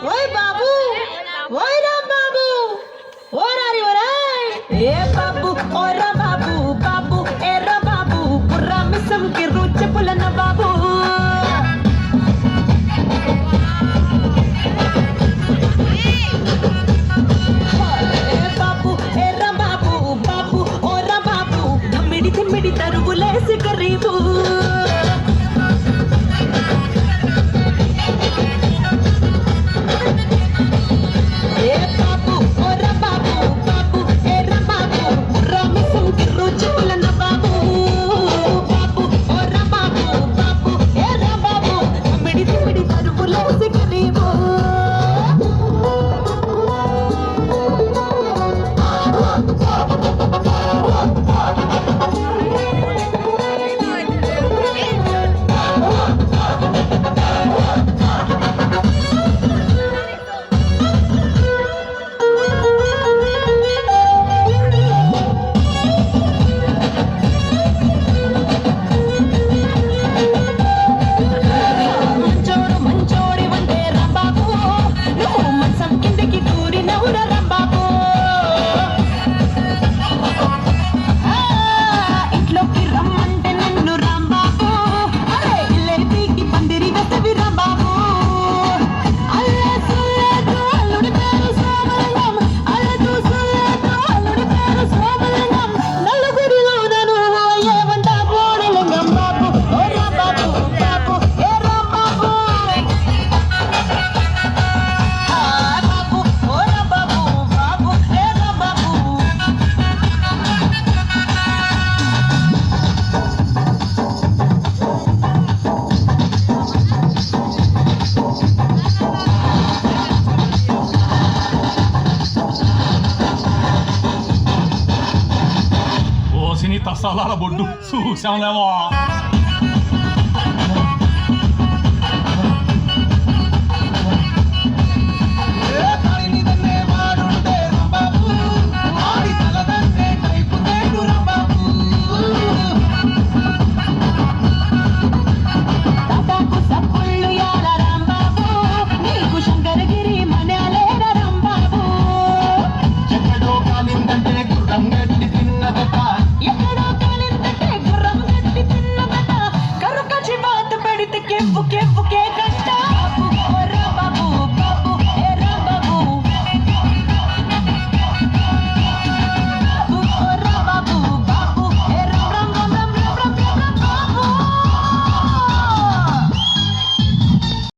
ఓయ్ బాబు ఓయ్ రామ్ బాబు ఓరారి ఓరాయ్ ఏ బాబు ఓరా బాబు బాబు ఏరా బాబు పుర్రా మిసం కి రుచి పులన బాబు ఏ బాబు ఏరా బాబు బాబు ఓరా బాబు ధమ్మిడి తరుగులేసి కరీబు తసాల బొడ్డు చూసాంలేమో.